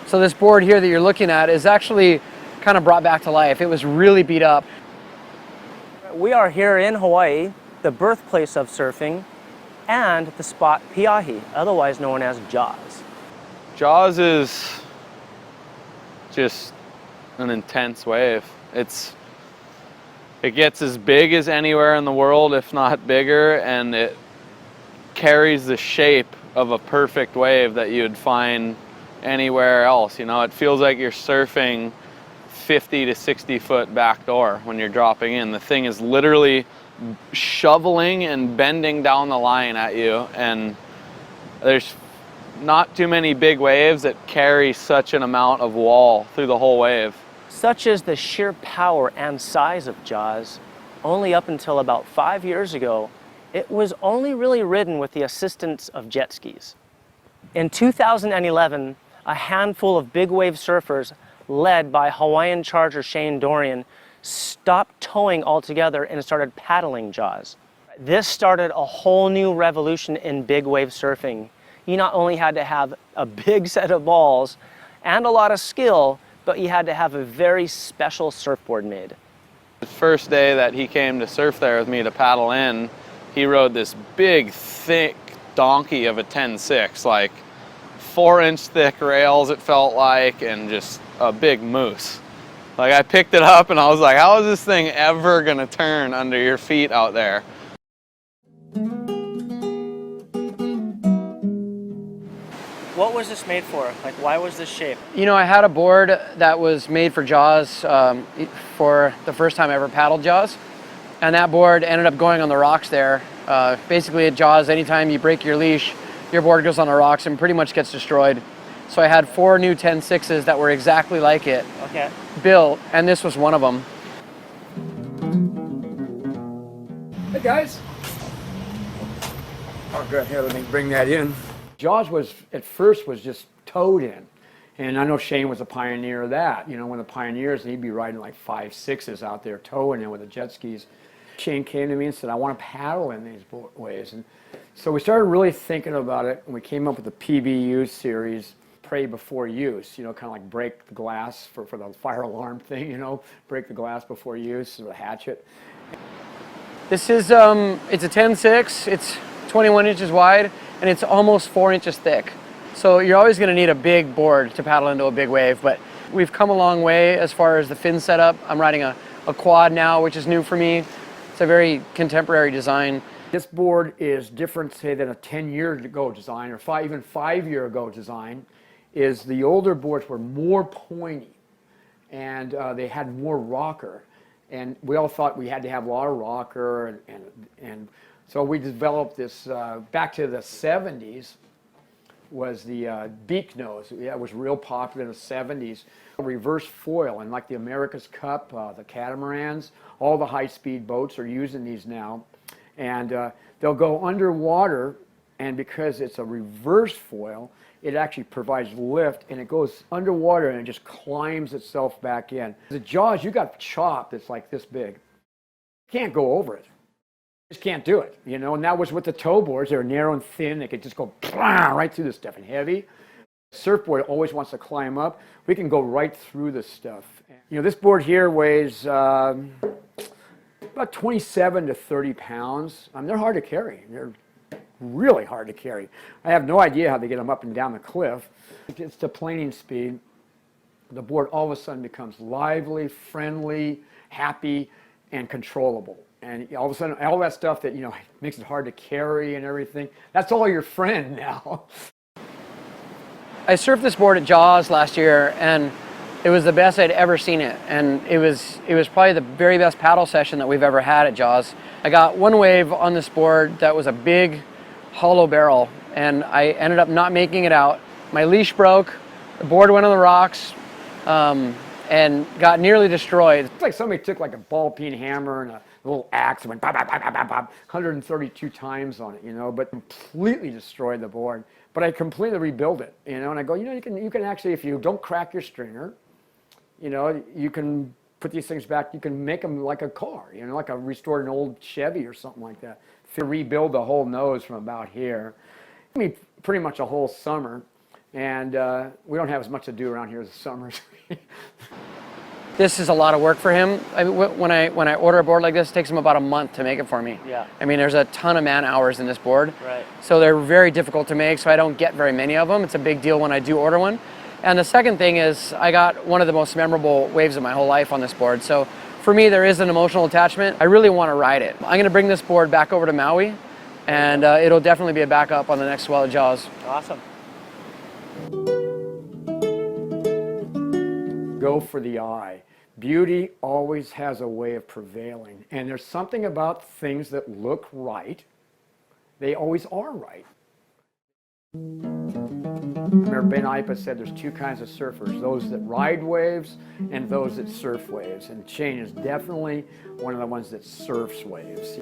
So this board here that you're looking at is actually kind of brought back to life. It was really beat up. We are here in Hawaii, the birthplace of surfing, and the spot Piahi, otherwise known as Jaws. Jaws is just an intense wave. It gets as big as anywhere in the world, if not bigger, and it carries the shape of a perfect wave that you'd find anywhere else. You know, it feels like you're surfing 50 to 60 foot backdoor when you're dropping in. The thing is literally shoveling and bending down the line at you, and there's not too many big waves that carry such an amount of wall through the whole wave. Such is the sheer power and size of Jaws, only up until about 5 years ago, it was only really ridden with the assistance of jet skis. In 2011, a handful of big wave surfers, led by Hawaiian charger Shane Dorian, stopped towing altogether and started paddling Jaws. This started a whole new revolution in big wave surfing. You not only had to have a big set of balls and a lot of skill, but you had to have a very special surfboard made. The first day that he came to surf there with me to paddle in, he rode this big, thick donkey of a 10.6, like 4-inch thick rails it felt like, and just a big moose. Like, I picked it up and I was like, how is this thing ever gonna turn under your feet out there? What was this made for? Like, why was this shape? You know, I had a board that was made for Jaws for the first time I ever paddled Jaws. And that board ended up going on the rocks there. Basically at Jaws, anytime you break your leash, your board goes on the rocks and pretty much gets destroyed. So I had 4 new 10.6s that were exactly like it, built, and this was one of them. Hey guys. Oh good, here, let me bring that in. Jaws was, at first, was just towed in. And I know Shane was a pioneer of that. You know, one of the pioneers, and he'd be riding like 5.6s out there, towing in with the jet skis. Shane came to me and said, I want to paddle in these waves. And so we started really thinking about it, and we came up with the PBU series, Pray Before Use, you know, kind of like break the glass for the fire alarm thing, you know, break the glass before use with a hatchet. This is, it's a 10.6, it's 21 inches wide, and it's almost 4 inches thick. So you're always going to need a big board to paddle into a big wave, but we've come a long way as far as the fin setup. I'm riding a quad now, which is new for me. It's a very contemporary design. This board is different, say, than a 10-year-ago design, or even 5-year-ago design, is the older boards were more pointy, and they had more rocker. And we all thought we had to have a lot of rocker, and so we developed this, back to the 70s, was the beak nose. Yeah, it was real popular in the 70s. Reverse foil, and like the America's Cup, the catamarans, all the high-speed boats are using these now. And they'll go underwater, and because it's a reverse foil, it actually provides lift, and it goes underwater and it just climbs itself back in. The Jaws, you got chop that's like this big. You can't go over it. Just can't do it, you know, and that was with the tow boards. They were narrow and thin. They could just go right through this stuff, and heavy. Surfboard always wants to climb up. We can go right through this stuff. You know, this board here weighs about 27 to 30 pounds. They're hard to carry. They're really hard to carry. I have no idea how they get them up and down the cliff. It's the planing speed. The board all of a sudden becomes lively, friendly, happy, and controllable. And all of a sudden, all that stuff that, you know, makes it hard to carry and everything, that's all your friend now. I surfed this board at Jaws last year, and it was the best I'd ever seen it. And it was probably the very best paddle session that we've ever had at Jaws. I got one wave on this board that was a big hollow barrel, and I ended up not making it out. My leash broke, the board went on the rocks, and got nearly destroyed. It's like somebody took like a ball peen hammer and a little axe and went bop, bop, bop, bop, bop, bop, 132 times on it, you know, but completely destroyed the board. But I completely rebuilt it, you know, and I go, you know, you can actually, if you don't crack your stringer, you know, you can put these things back, you can make them like a car, you know, like restored an old Chevy or something like that. To rebuild the whole nose from about here. I mean, pretty much a whole summer. And we don't have as much to do around here as the summers. This is a lot of work for him. I mean, when I order a board like this, it takes him about a month to make it for me. Yeah. I mean, there's a ton of man hours in this board. Right. So they're very difficult to make, so I don't get very many of them. It's a big deal when I do order one. And the second thing is I got one of the most memorable waves of my whole life on this board. So for me, there is an emotional attachment. I really want to ride it. I'm going to bring this board back over to Maui, and it'll definitely be a backup on the next swell at Jaws. Awesome. Go for the eye. Beauty always has a way of prevailing. And there's something about things that look right. They always are right. Remember, Ben Ipa said there's two kinds of surfers, those that ride waves and those that surf waves. And Shane is definitely one of the ones that surfs waves.